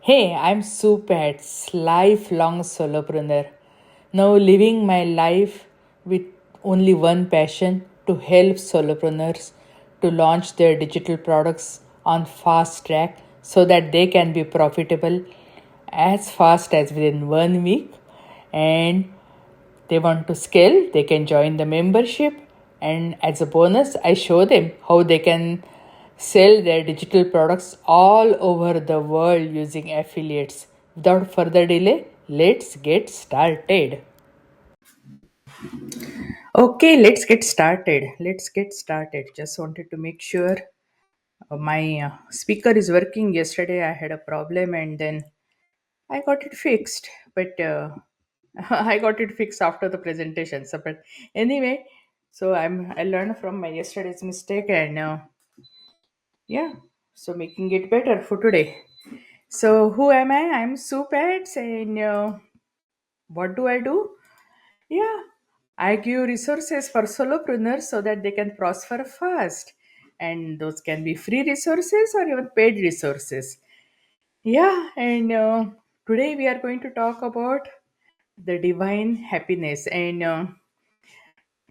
Hey, I'm Supats, lifelong solopreneur. Now living my life with only one passion to help solopreneurs to launch their digital products on fast track so that they can be profitable as fast as within 1 week, and they want to scale, they can join the membership. And as a bonus, I show them how they can sell their digital products all over the world using affiliates. Without further delay, let's get started. Okay, let's get started. Let's get started. Just wanted to make sure my speaker is working. Yesterday, I had a problem and then I got it fixed, but I got it fixed after the presentation. So, but anyway, so I learned from my yesterday's mistake, and yeah, so making it better for today. So who am I? I'm Supats, and what do I do? Yeah, I give resources for solopreneurs so that they can prosper fast, and those can be free resources or even paid resources. Yeah, and today we are going to talk about the divine happiness. And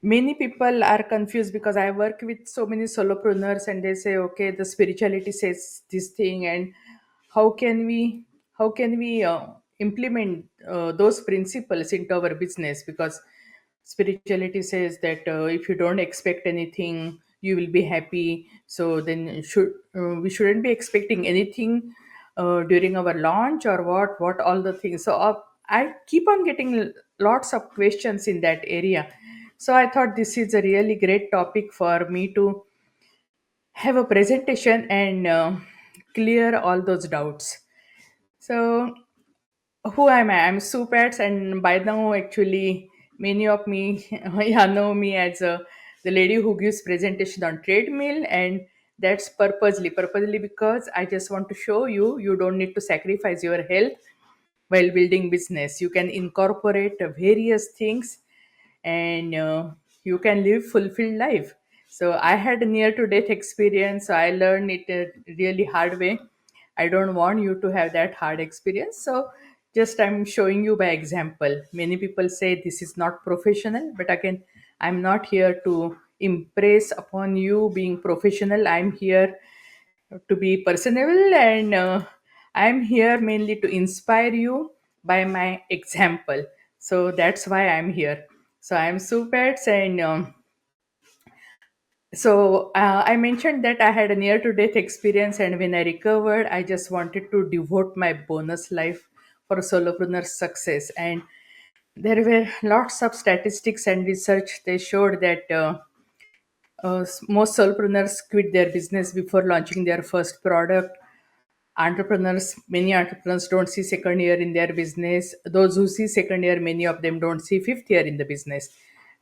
many people are confused because I work with so many solopreneurs and they say, okay, the spirituality says this thing, and how can we implement those principles into our business? Because spirituality says that if you don't expect anything, you will be happy. So then we shouldn't be expecting anything during our launch, or what all the things. So I keep on getting lots of questions in that area. So I thought this is a really great topic for me to have a presentation and clear all those doubts. So who am I? I'm Supats, and by now, actually, many of me yeah, know me as the lady who gives presentation on treadmill, and that's purposely because I just want to show you you don't need to sacrifice your health while building business. You can incorporate various things, and you can live fulfilled life. So I had a near to death experience, so I learned it really hard way. I don't want you to have that hard experience, so just I'm showing you by example. Many people say this is not professional, but again, I'm not here to impress upon you being professional. I'm here to be personable, and I'm here mainly to inspire you by my example. So that's why I'm here. So I'm Supets, and I mentioned that I had a near to death experience, and when I recovered, I just wanted to devote my bonus life for solopreneur success. And there were lots of statistics and research. They showed that most solopreneurs quit their business before launching their first product. Many entrepreneurs don't see second year in their business. Those who see second year, many of them don't see fifth year in the business.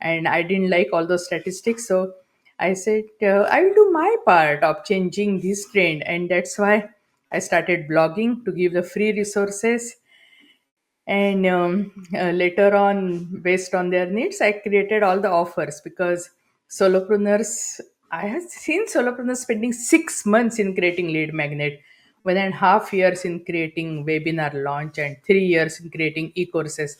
And I didn't like all those statistics, so I said I will do my part of changing this trend, and that's why I started blogging to give the free resources. And later on, based on their needs, I created all the offers, because solopreneurs, I have seen solopreneurs spending 6 months in creating lead magnet, 1.5 years in creating webinar launch, and 3 years in creating e-courses.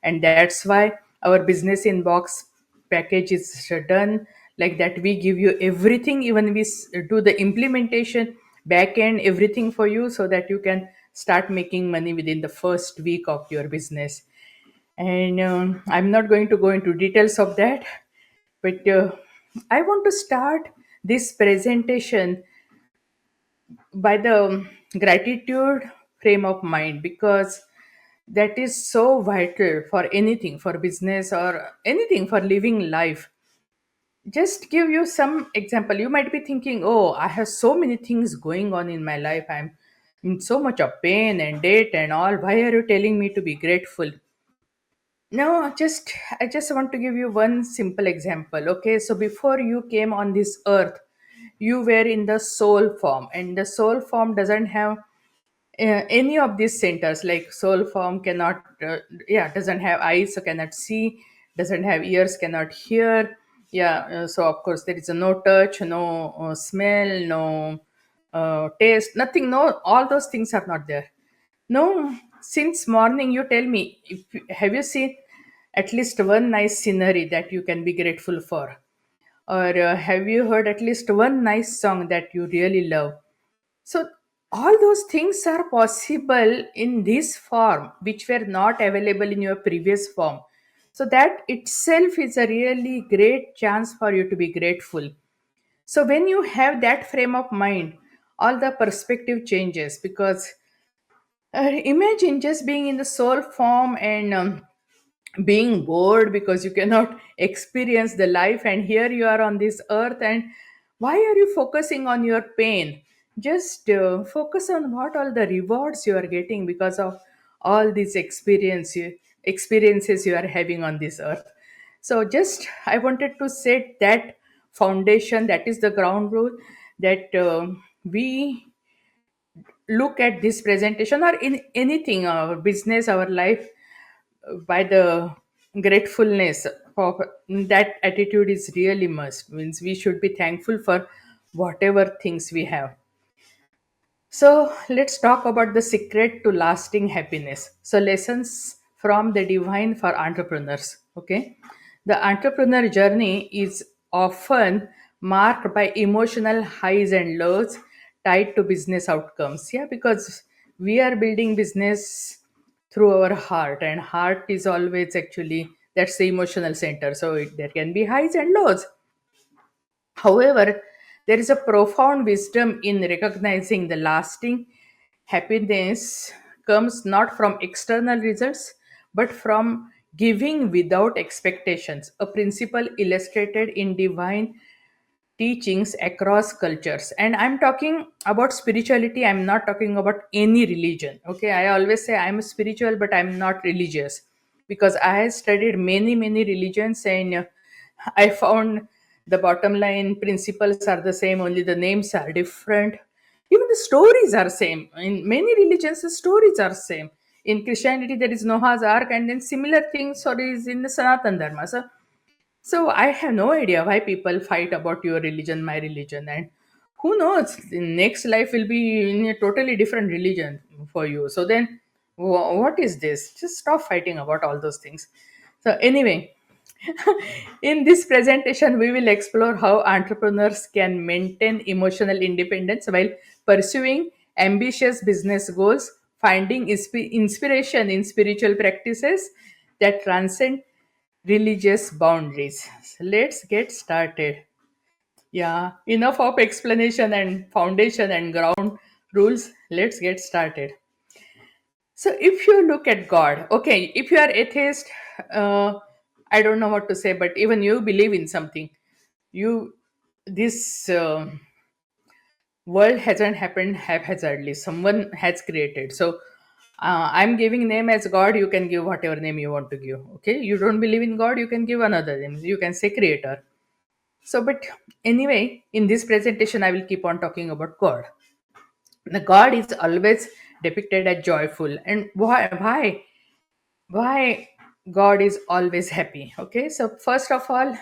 And that's why our business inbox package is done like that. We give you everything, even we do the implementation, back end, everything for you, so that you can start making money within the first week of your business. And I'm not going to go into details of that, but I want to start this presentation by the gratitude frame of mind, because that is so vital for anything, for business or anything, for living life. Just give you some example. You might be thinking, oh, I have so many things going on in my life, I'm in so much of pain and debt and all, why are you telling me to be grateful? No, just I just want to give you one simple example. Okay, so before you came on this earth, you were in the soul form, and the soul form doesn't have any of these centers. Like soul form cannot yeah, doesn't have eyes, so cannot see, doesn't have ears, cannot hear. Yeah, so of course there is a no touch, no smell, no taste, nothing, no, all those things are not there. No, since morning you tell me, have you seen at least one nice scenery that you can be grateful for? Or have you heard at least one nice song that you really love? So, all those things are possible in this form, which were not available in your previous form. So, that itself is a really great chance for you to be grateful. So, when you have that frame of mind, all the perspective changes because imagine just being in the soul form and being bored because you cannot experience the life, and here you are on this earth, and why are you focusing on your pain? Just focus on what all the rewards you are getting because of all these experiences you are having on this earth. So just I wanted to set that foundation, that is the ground rule, that we look at this presentation or in anything, our business, our life, by the gratefulness for that attitude is really must, means we should be thankful for whatever things we have. So let's talk about the secret to lasting happiness. So lessons from the divine for entrepreneurs. Okay. The entrepreneur journey is often marked by emotional highs and lows tied to business outcomes. Yeah, because we are building business through our heart, and heart is always actually that's the emotional center. So there can be highs and lows. However, there is a profound wisdom in recognizing the lasting happiness comes not from external results but from giving without expectations, a principle illustrated in divine teachings across cultures. And I'm talking about spirituality, I'm not talking about any religion. Okay, I always say I'm spiritual but I'm not religious because I have studied many religions, and I found the bottom line principles are the same, only the names are different. Even the stories are same in many religions, the stories are same. In Christianity there is Noah's ark, and then similar things stories in the Sanatan Dharma. So I have no idea why people fight about your religion, my religion, and who knows, the next life will be in a totally different religion for you. So then, what is this? Just stop fighting about all those things. So anyway, in this presentation, we will explore how entrepreneurs can maintain emotional independence while pursuing ambitious business goals, finding inspiration in spiritual practices that transcend religious boundaries. So let's get started. Yeah, enough of explanation and foundation and ground rules. Let's get started. So, if you look at God, okay, if you are atheist, I don't know what to say, but even you believe in something, you this world hasn't happened haphazardly. Someone has created. So, I'm giving name as God. You can give whatever name you want to give. Okay, you don't believe in God, you can give another name. You can say Creator. So, but anyway, in this presentation, I will keep on talking about God. The God is always depicted as joyful, and why God is always happy. Okay, so first of all,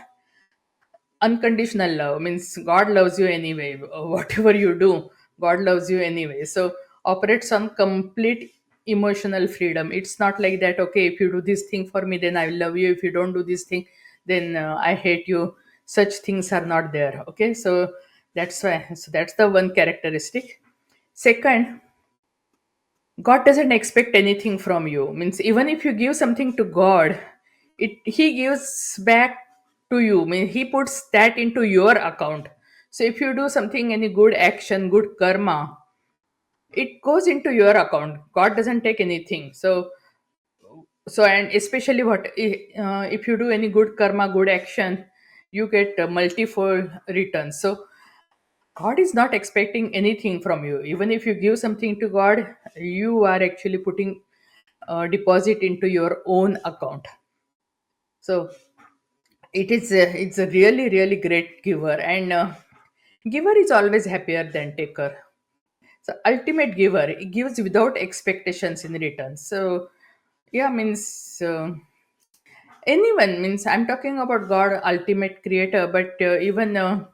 unconditional love means God loves you anyway. Whatever you do, God loves you anyway. So operates on complete emotional freedom. It's not like that, okay, if you do this thing for me then I will love you, if you don't do this thing then I hate you. Such things are not there. Okay, so that's why, so that's the one characteristic. Second, God doesn't expect anything from you. Means even if you give something to God, it He gives back to you. Mean He puts that into your account. So if you do something, any good action, good karma, it goes into your account. God doesn't take anything. So and especially if you do any good karma, good action, you get multifold returns. So God is not expecting anything from you. Even if you give something to God, you are actually putting deposit into your own account. So it's a really great giver, and giver is always happier than taker. So ultimate giver, it gives without expectations in return. So yeah, means anyone, means I'm talking about God, ultimate creator, but even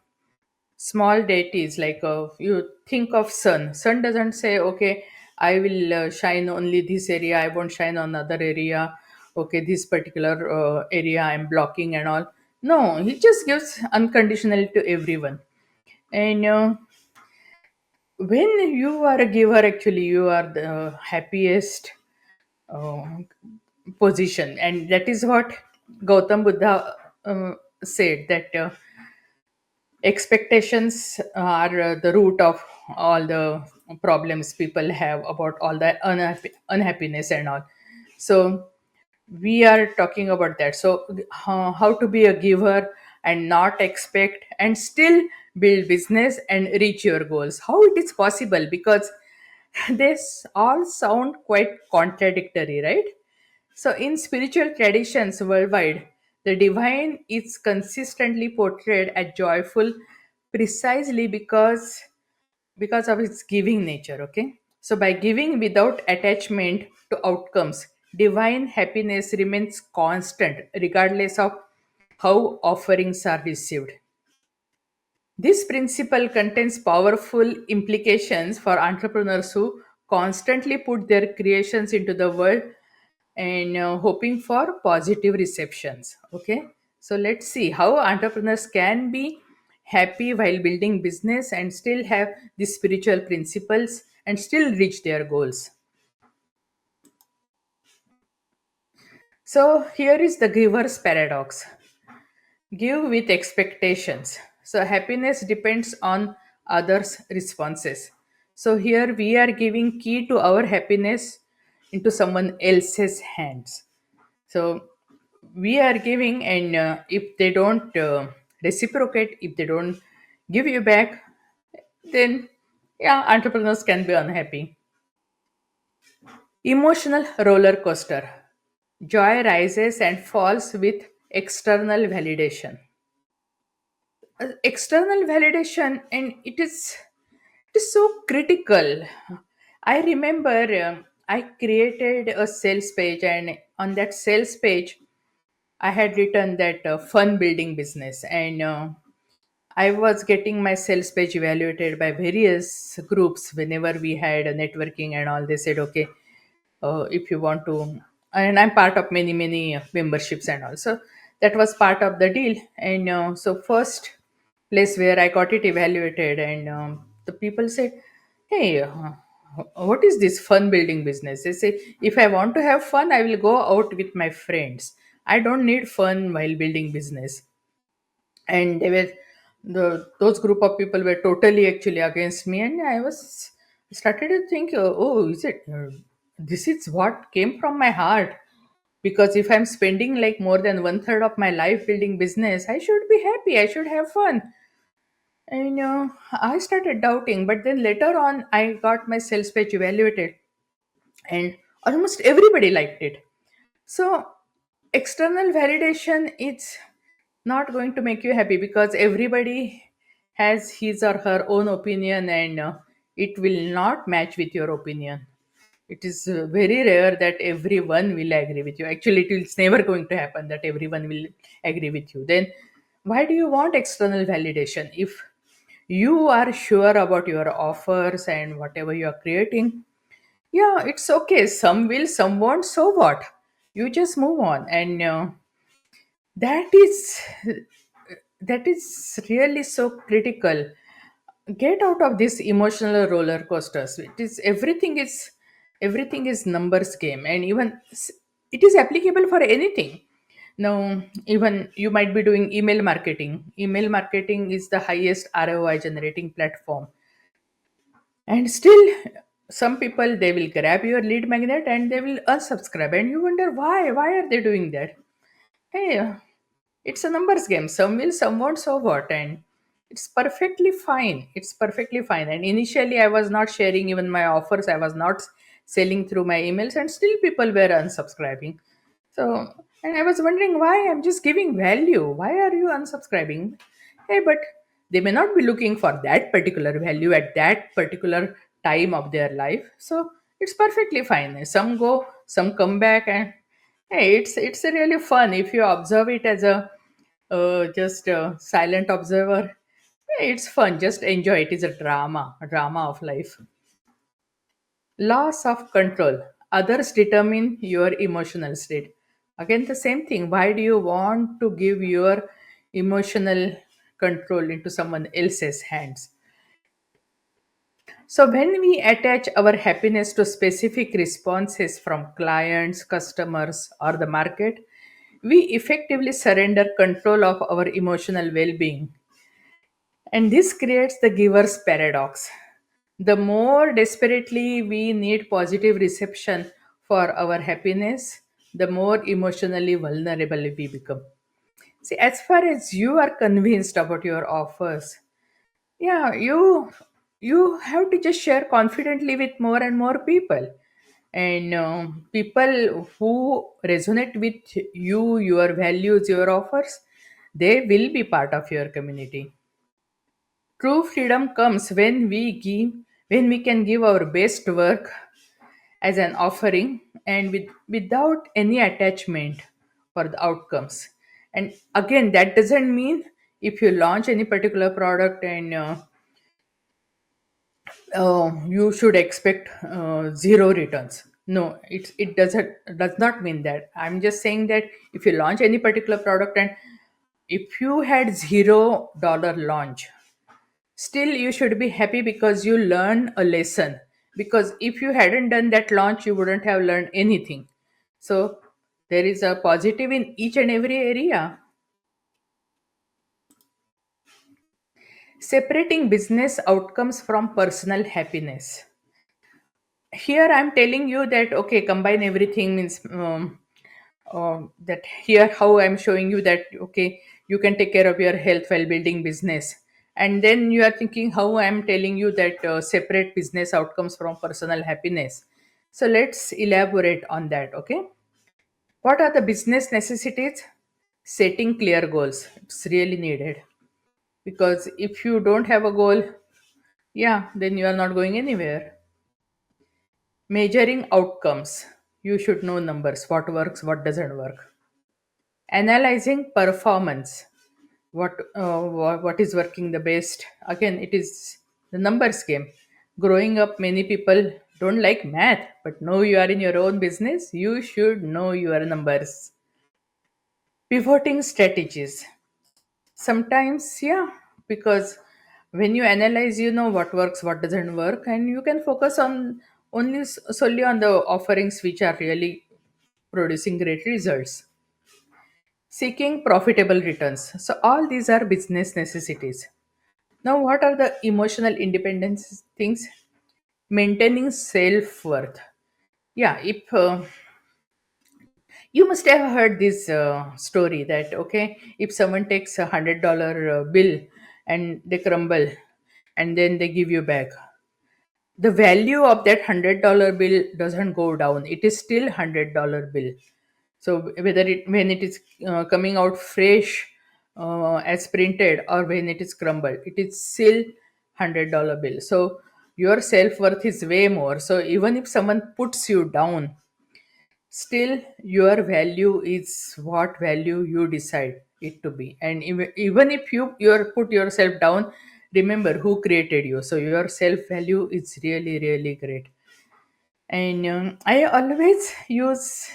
small deities like you think of sun doesn't say, okay, I will shine only this area, I won't shine on other area. Okay, this particular area I'm blocking and all. No, he just gives unconditionally to everyone. And when you are a giver, actually you are the happiest uh, position. And that is what Gautam Buddha said, that expectations are the root of all the problems people have about all the unhappiness and all. So we are talking about that. So how to be a giver and not expect and still build business and reach your goals, how it is possible? Because this all sound quite contradictory, right? So, in spiritual traditions worldwide, the divine is consistently portrayed as joyful precisely because of its giving nature. Okay, so by giving without attachment to outcomes, divine happiness remains constant regardless of how offerings are received. This principle contains powerful implications for entrepreneurs who constantly put their creations into the world and hoping for positive receptions. Okay, so let's see how entrepreneurs can be happy while building business and still have these spiritual principles and still reach their goals. So here is the giver's paradox: give with expectations. So happiness depends on others' responses. So here we are giving key to our happiness into someone else's hands. So we are giving, and if they don't reciprocate, if they don't give you back, then yeah, entrepreneurs can be unhappy. Emotional roller coaster. Joy rises and falls with external validation. External validation, and it is so critical. I remember I created a sales page, and on that sales page I had written that fun building business. And I was getting my sales page evaluated by various groups whenever we had a networking and all. They said, okay, if you want to, and I'm part of many memberships and all. So that was part of the deal. And so first place where I got it evaluated, and the people said, hey, what is this fun building business? They say, if I want to have fun, I will go out with my friends. I don't need fun while building business. And they were, those group of people were totally actually against me. And I was started to think, oh, is it this is what came from my heart? Because if I'm spending like more than one third of my life building business, I should be happy, I should have fun. And I started doubting, but then later on I got my sales page evaluated, and almost everybody liked it. So external validation, it's not going to make you happy, because everybody has his or her own opinion, and it will not match with your opinion. It is very rare that everyone will agree with you. Actually, it's never going to happen that everyone will agree with you. Then why do you want external validation? If you are sure about your offers and whatever you are creating, yeah, it's okay. Some will, some won't. So what? You just move on. And that is really so critical. Get out of this emotional roller coasters. Everything is numbers game, and even it is applicable for anything. Now, even you might be doing email marketing. Email marketing is the highest ROI generating platform, and still some people, they will grab your lead magnet and they will unsubscribe, and you wonder why are they doing that? Hey, it's a numbers game. Some will, some won't, so what? And it's perfectly fine. It's perfectly fine. And initially, I was not sharing even my offers. I was not selling through my emails, and still people were unsubscribing. So, and I was wondering why. I'm just giving value. Why are you unsubscribing? Hey, but they may not be looking for that particular value at that particular time of their life. So it's perfectly fine. Some go, some come back, and hey, it's really fun if you observe it as a just a silent observer. Hey, it's fun. Just enjoy it. Is a drama of life. Loss of control. Others determine your emotional state. Again the same thing, why do you want to give your emotional control into someone else's hands? So when we attach our happiness to specific responses from clients, customers, or the market, we effectively surrender control of our emotional well-being. And this creates the giver's paradox. The more desperately we need positive reception for our happiness, the more emotionally vulnerable we become. See, as far as you are convinced about your offers, yeah, you have to just share confidently with more and more people, and people who resonate with you, your values, your offers, they will be part of your community. True freedom comes when we can give our best work as an offering, and without any attachment for the outcomes. And again, that doesn't mean if you launch any particular product and you should expect zero returns. No, it does not mean that. I'm just saying that if you launch any particular product and if you had $0 launch, still you should be happy because you learn a lesson. Because if you hadn't done that launch, you wouldn't have learned anything. So there is a positive in each and every area. Separating business outcomes from personal happiness. Here I'm telling you that okay, combine everything means that here how I'm showing you that okay, you can take care of your health while building business, and then you are thinking how I'm telling you that separate business outcomes from personal happiness. So let's elaborate on that. Okay, what are the business necessities? Setting clear goals, it's really needed, because if you don't have a goal, yeah, then you are not going anywhere. Measuring outcomes. You should know numbers, what works, what doesn't work. Analyzing performance. What is working the best? Again, it is the numbers game. Growing up, many people don't like math, but now you are in your own business, you should know your numbers. Pivoting strategies. Sometimes, yeah, because when you analyze, you know what works, what doesn't work, and you can focus on solely on the offerings which are really producing great results. Seeking profitable returns. So, all these are business necessities. Now, what are the emotional independence things? Maintaining self worth. Yeah, if you must have heard this story that okay, if someone takes $100 bill and they crumble and then they give you back, the value of that $100 bill doesn't go down. It is still $100 bill. So whether it when it is coming out fresh as printed or when it is crumbled, it is still $100 bill. So your self worth is way more. So even if someone puts you down, still your value is what value you decide it to be. And even if you put yourself down, remember who created you. So your self value is really really great. And I always use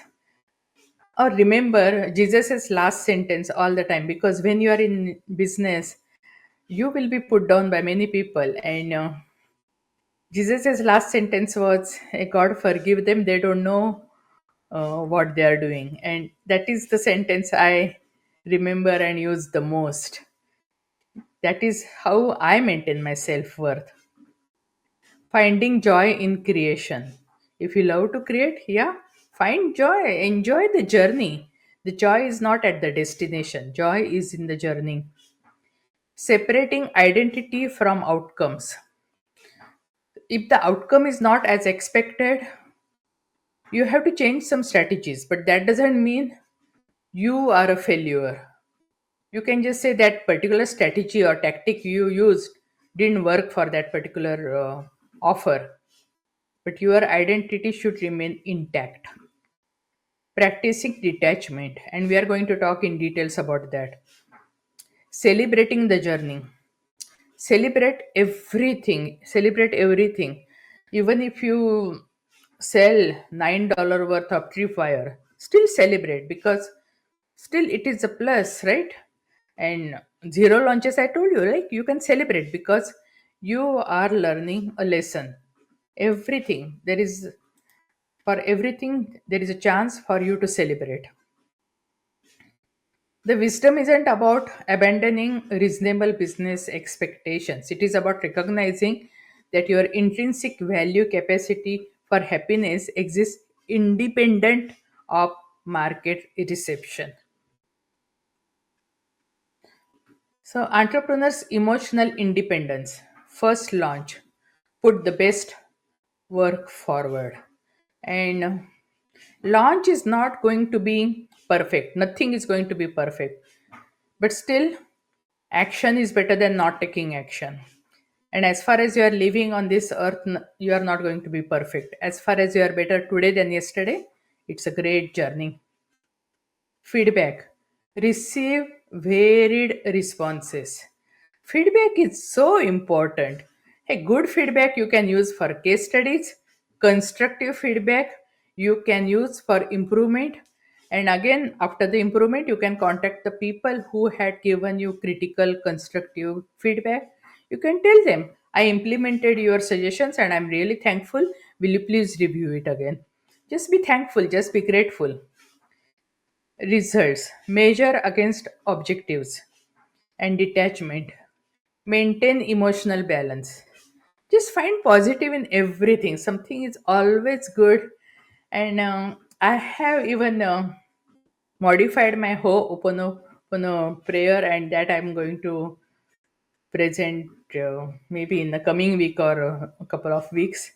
or remember Jesus's last sentence all the time, because when you are in business, you will be put down by many people. And Jesus's last sentence was, God forgive them, they don't know what they are doing. And that is the sentence I remember and use the most. That is how I maintain my self worth. Finding joy in creation. If you love to create, yeah, find joy, enjoy the journey. The joy is not at the destination, joy is in the journey. Separating identity from outcomes. If the outcome is not as expected, you have to change some strategies, but that doesn't mean you are a failure. You can just say that particular strategy or tactic you used didn't work for that particular offer, but your identity should remain intact. Practicing detachment, and we are going to talk in details about that. Celebrating the journey. Celebrate everything, even if you sell $9 worth of tripwire, still celebrate because still it is a plus, right? And zero launches, I told you, like you can celebrate because you are learning a lesson. Everything there is For everything there is a chance for you to celebrate. The wisdom isn't about abandoning reasonable business expectations. It is about recognizing that your intrinsic value capacity for happiness exists independent of market reception. So, entrepreneurs' emotional independence. First launch. Put the best work forward. And launch is not going to be perfect. Nothing is going to be perfect. But still, action is better than not taking action. And as far as you are living on this earth, you are not going to be perfect. As far as you are better today than yesterday, it's a great journey. Feedback. Receive varied responses. Feedback is so important. A good feedback you can use for case studies, constructive feedback you can use for improvement, and again, after the improvement, you can contact the people who had given you critical, constructive feedback. You can tell them, I implemented your suggestions and I'm really thankful. Will you please review it again? Just be thankful, just be grateful. Results measure against objectives and detachment. Maintain emotional balance. Just find positive in everything. Something is always good. And I have even modified my Ho'oponopono prayer, and that I'm going to present maybe in the coming week or a couple of weeks.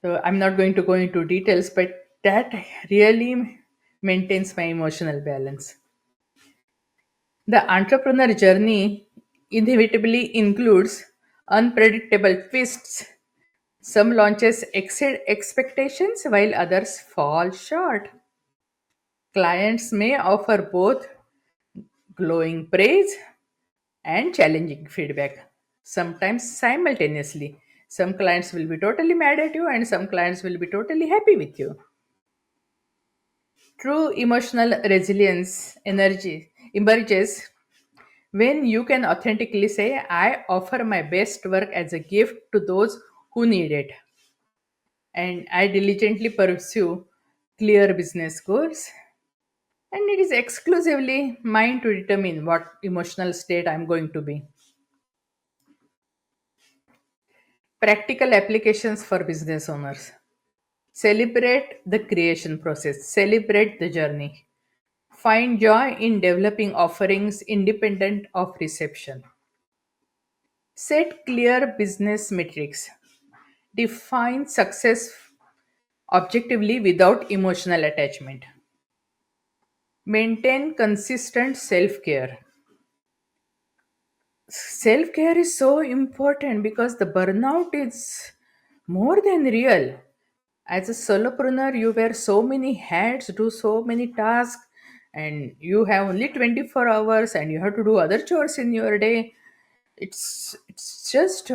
So I'm not going to go into details, but that really maintains my emotional balance. The entrepreneur journey inevitably includes unpredictable twists. Some launches exceed expectations while others fall short. Clients may offer both glowing praise and challenging feedback, sometimes simultaneously. Some clients will be totally mad at you, and some clients will be totally happy with you. True emotional resilience energy emerges when you can authentically say, I offer my best work as a gift to those who need it, and I diligently pursue clear business goals, and it is exclusively mine to determine what emotional state I'm going to be. Practical applications for business owners. Celebrate the creation process, celebrate the journey. Find joy in developing offerings independent of reception. Set clear business metrics. Define success objectively without emotional attachment. Maintain consistent self care. Self care is so important because the burnout is more than real. As a solopreneur, you wear so many hats, do so many tasks, and you have only 24 hours and you have to do other chores in your day. It's just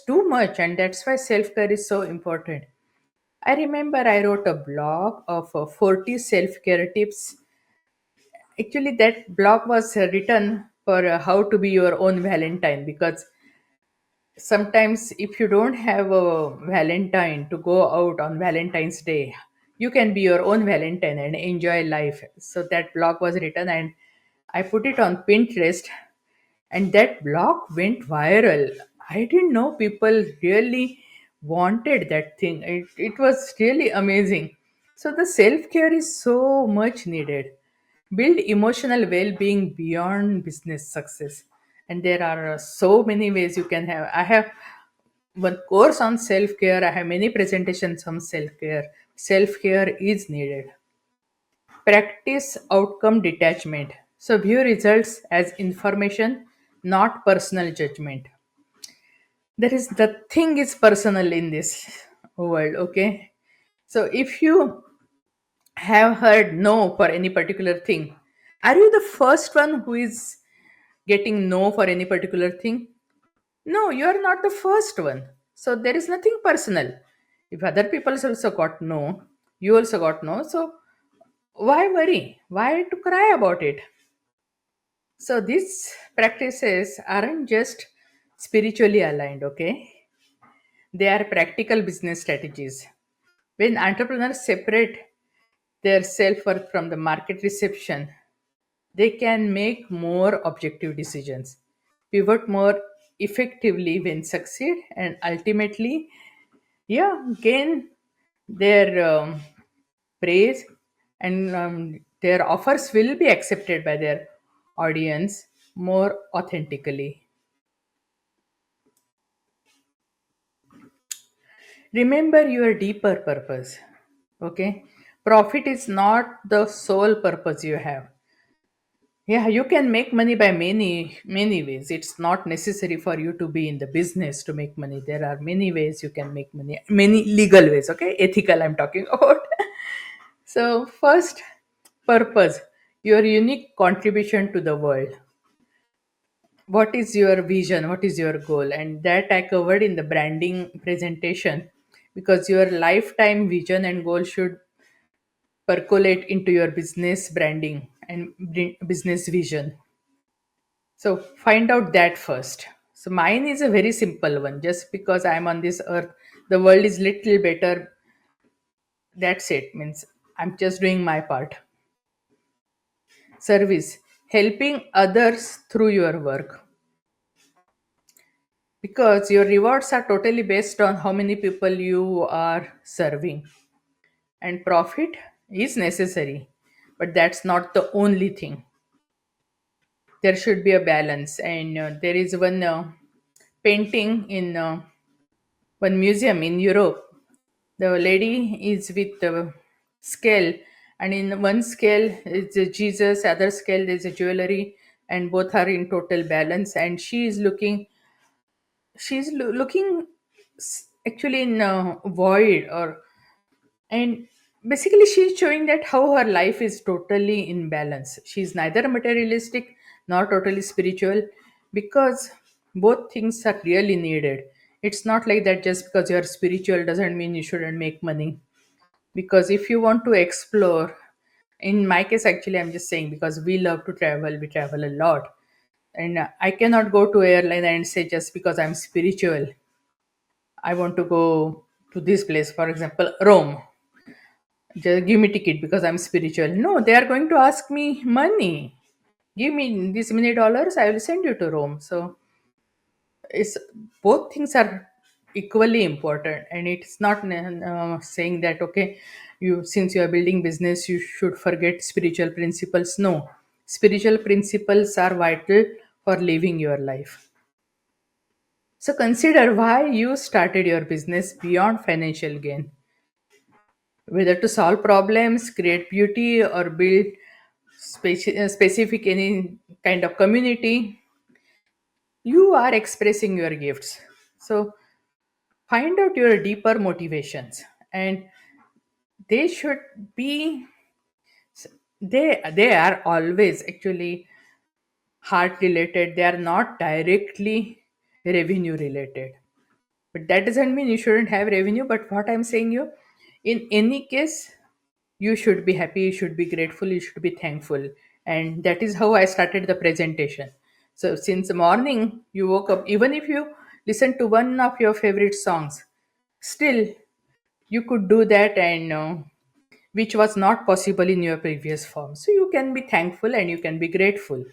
too much, and that's why self care is so important. I remember I wrote a blog of 40 self care tips. Actually, that blog was written for how to be your own Valentine, because sometimes if you don't have a Valentine to go out on Valentine's Day, you can be your own Valentine and enjoy life. So that blog was written, and I put it on Pinterest, and that blog went viral. I didn't know people really wanted that thing. It was really amazing. So the self-care is so much needed. Build emotional well-being beyond business success, and there are so many ways you can have. I have one course on self-care. I have many presentations on self-care. Self-care is needed. Practice outcome detachment. So view results as information, not personal judgment. There is the thing is personal in this world, okay? So if you have heard no for any particular thing, are you the first one who is getting no for any particular thing? No, you are not the first one. So there is nothing personal. If other people also got no, you also got no. So why worry? Why to cry about it? So these practices aren't just spiritually aligned, okay? They are practical business strategies. When entrepreneurs separate their self worth from the market reception, they can make more objective decisions, pivot more effectively when succeed, and ultimately, yeah, gain their praise, and their offers will be accepted by their audience more authentically. Remember your deeper purpose. Okay, profit is not the sole purpose you have. Yeah, you can make money by many ways. It's not necessary for you to be in the business to make money. There are many ways you can make money, many legal ways. Okay, ethical I'm talking about. So first, purpose, your unique contribution to the world. What is your vision? What is your goal? And that I covered in the branding presentation, because your lifetime vision and goal should percolate into your business branding and business vision. So find out that first. So mine is a very simple one. Just because I'm on this earth, the world is little better. That's it. Means I'm just doing my part. Service, helping others through your work, because your rewards are totally based on how many people you are serving. And profit is necessary, but that's not the only thing. There should be a balance. And there is one painting in one museum in Europe. The lady is with the scale, and in one scale is a Jesus, other scale is a jewelry, and both are in total balance. And she is looking, looking actually in void, or, and basically she's showing that how her life is totally in balance. She's neither materialistic nor totally spiritual, because both things are really needed. It's not like that just because you're spiritual doesn't mean you shouldn't make money. Because if you want to explore, in my case actually I'm just saying, because we love to travel, we travel a lot. And I cannot go to airline and say just because I'm spiritual I want to go to this place, for example, Rome. Just give me ticket because I'm spiritual. No, they are going to ask me money. Give me this many dollars, I will send you to Rome. So it's, both things are equally important, and it's not saying that okay, you, since you are building business, you should forget spiritual principles. No, spiritual principles are vital for living your life. So consider why you started your business beyond financial gain, whether to solve problems, create beauty, or build specific any kind of community. You are expressing your gifts. So find out your deeper motivations, and they should be, they are always actually heart related. They are not directly revenue related, but that doesn't mean you shouldn't have revenue. But what I'm saying you, in any case, you should be happy, you should be grateful, you should be thankful. And that is how I started the presentation. So since morning you woke up, even if you listen to one of your favorite songs, still you could do that, and which was not possible in your previous form. So you can be thankful and you can be grateful.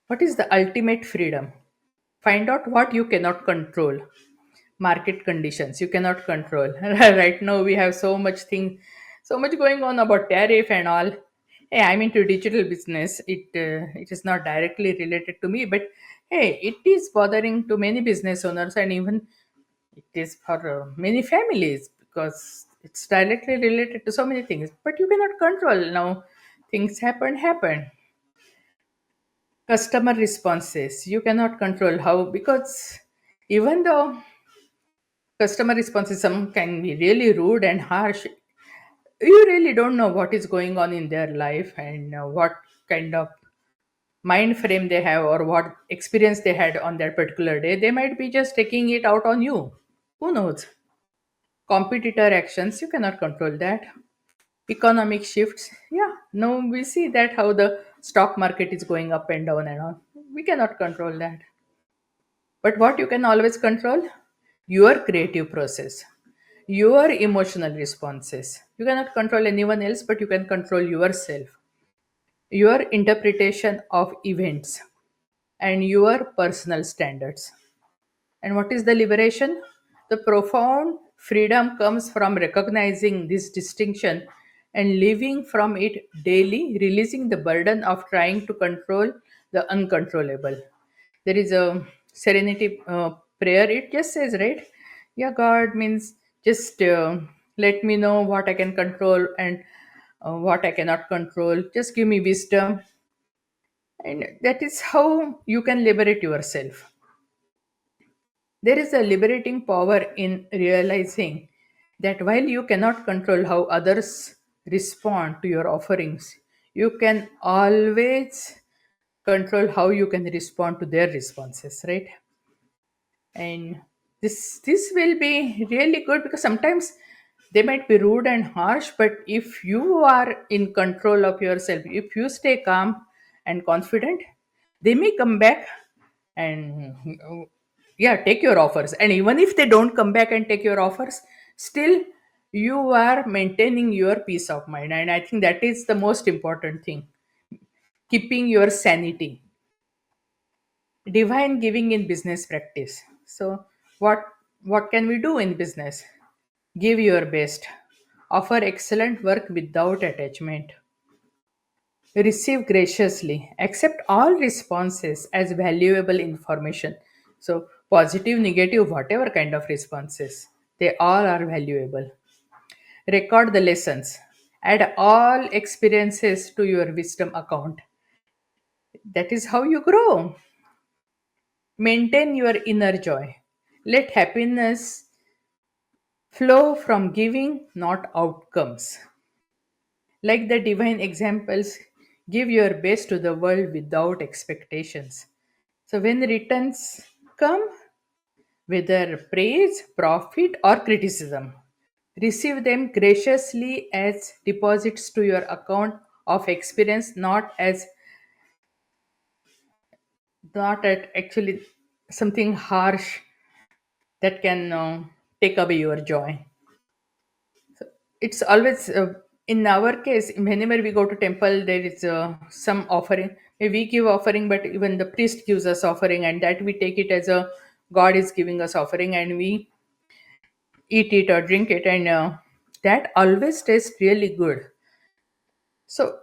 What is the ultimate freedom? Find out what you cannot control. Market conditions you cannot control. Right now we have so much thing, so much going on about tariff and all. Hey, I'm into digital business. It is not directly related to me, but hey, it is bothering to many business owners, and even it is for many families, because it's directly related to so many things. But you cannot control now. Things happen. Customer responses you cannot control how, because even though customer responses some can be really rude and harsh, you really don't know what is going on in their life, and what kind of mind frame they have, or what experience they had on that particular day. They might be just taking it out on you. Who knows? Competitor actions, you cannot control that. Economic shifts, yeah, now we see that how the stock market is going up and down and all. We cannot control that. But what you can always control? Your creative process, your emotional responses. You cannot control anyone else, but you can control yourself, your interpretation of events, and your personal standards. And what is the liberation? The profound freedom comes from recognizing this distinction and living from it daily, releasing the burden of trying to control the uncontrollable. There is a serenity prayer, it just says, right? Yeah, God means just let me know what I can control and what I cannot control. Just give me wisdom. And that is how you can liberate yourself. There is a liberating power in realizing that while you cannot control how others respond to your offerings, you can always control how you can respond to their responses, right? And this will be really good because sometimes they might be rude and harsh, but if you are in control of yourself, if you stay calm and confident, they may come back and yeah, take your offers. And even if they don't come back and take your offers, still you are maintaining your peace of mind, and I think that is the most important thing, keeping your sanity. Divine giving in business practice. So what can we do in business? Give your best, offer excellent work without attachment, receive graciously, accept all responses as valuable information. So positive, negative, whatever kind of responses, they all are valuable. Record the lessons, add all experiences to your wisdom account. That is how you grow. Maintain your inner joy. Let happiness flow from giving, not outcomes. Like the divine examples, give your best to the world without expectations. So when returns come, whether praise, profit, or criticism, receive them graciously as deposits to your account of experience, not at actually something harsh that can take away your joy. It's always in our case, whenever we go to temple, there is some offering. We give offering, but even the priest gives us offering, and that we take it as a God is giving us offering, and we eat it or drink it, and that always tastes really good. So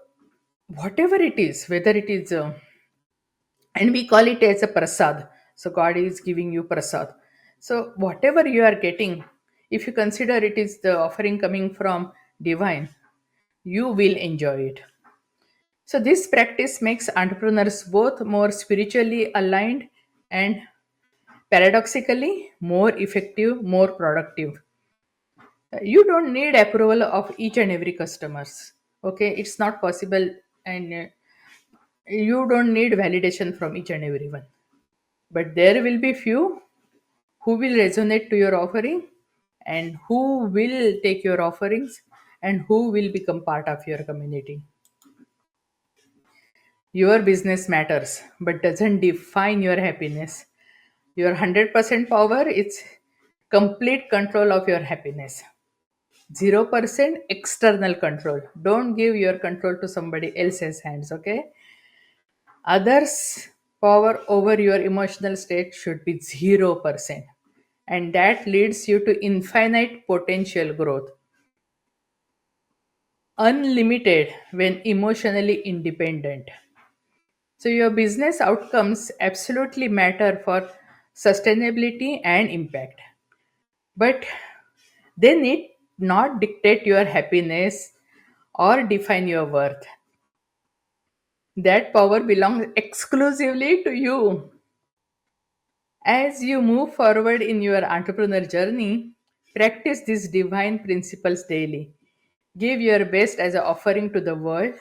whatever it is, whether it is and we call it as a prasad, so God is giving you prasad. So whatever you are getting, if you consider it is the offering coming from divine, you will enjoy it. So this practice makes entrepreneurs both more spiritually aligned and paradoxically more effective, more productive. You don't need approval of each and every customers. Okay, it's not possible, and you don't need validation from each and everyone. But there will be few who will resonate to your offering, and who will take your offerings, and who will become part of your community. Your business matters, but doesn't define your happiness. Your 100% power is complete control of your happiness. 0% external control. Don't give your control to somebody else's hands, okay? Others' power over your emotional state should be 0%. And that leads you to infinite potential growth. Unlimited when emotionally independent. So, your business outcomes absolutely matter for sustainability and impact, but they need not dictate your happiness or define your worth. That power belongs exclusively to you. As you move forward in your entrepreneur journey, practice these divine principles daily. Give your best as an offering to the world.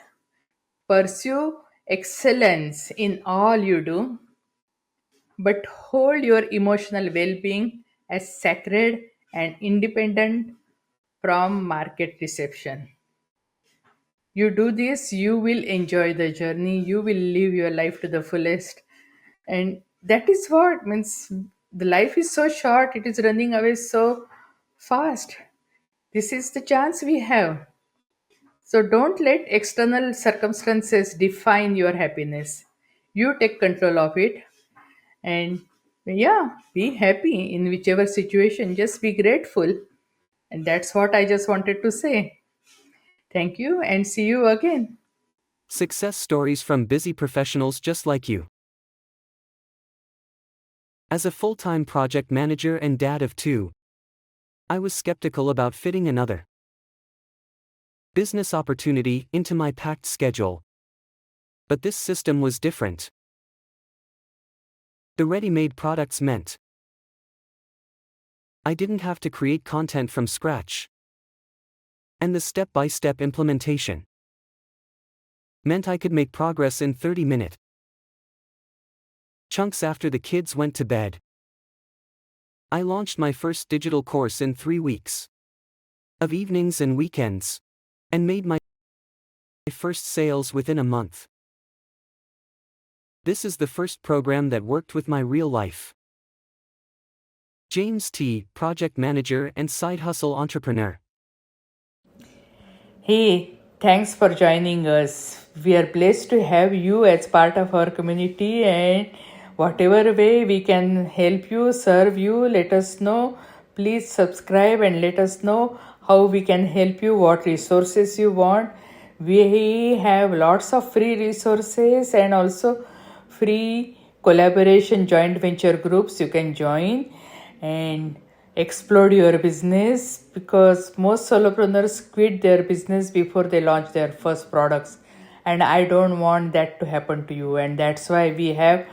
Pursue excellence in all you do, but hold your emotional well being as sacred and independent from market reception. You do this, you will enjoy the journey, you will live your life to the fullest. And that is what means the life is so short, it is running away so fast. This is the chance we have. So don't let external circumstances define your happiness. You take control of it, and yeah, be happy in whichever situation. Just be grateful. And that's what I just wanted to say. Thank you and see you again. Success stories from busy professionals just like you. As a full-time project manager and dad of two, I was skeptical about fitting another business opportunity into my packed schedule. But this system was different. The ready-made products meant I didn't have to create content from scratch. And the step-by-step implementation meant I could make progress in 30-minute chunks after the kids went to bed. I launched my first digital course in 3 weeks of evenings and weekends, and made my first sales within a month. This is the first program that worked with my real life. James T., project manager and side hustle entrepreneur. Hey, thanks for joining us. We are blessed to have you as part of our community, and whatever way we can help you, serve you, let us know. Please subscribe and let us know how we can help you, what resources you want. We have lots of free resources and also free collaboration joint venture groups you can join and explode your business, because most solopreneurs quit their business before they launch their first products, and I don't want that to happen to you. And that's why we have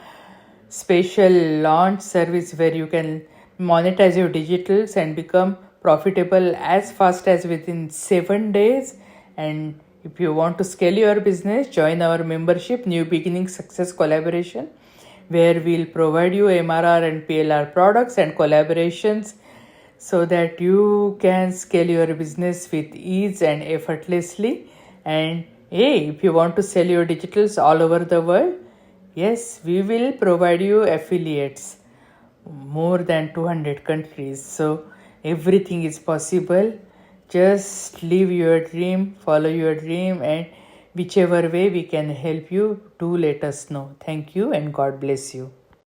special launch service where you can monetize your digitals and become profitable as fast as within 7 days. And if you want to scale your business, join our membership New Beginning Success Collaboration, where we'll provide you MRR and PLR products and collaborations so that you can scale your business with ease and effortlessly. And hey, if you want to sell your digitals all over the world, yes, we will provide you affiliates more than 200 countries. So everything is possible. Just live your dream, follow your dream, and whichever way we can help you, do let us know. Thank you and God bless you.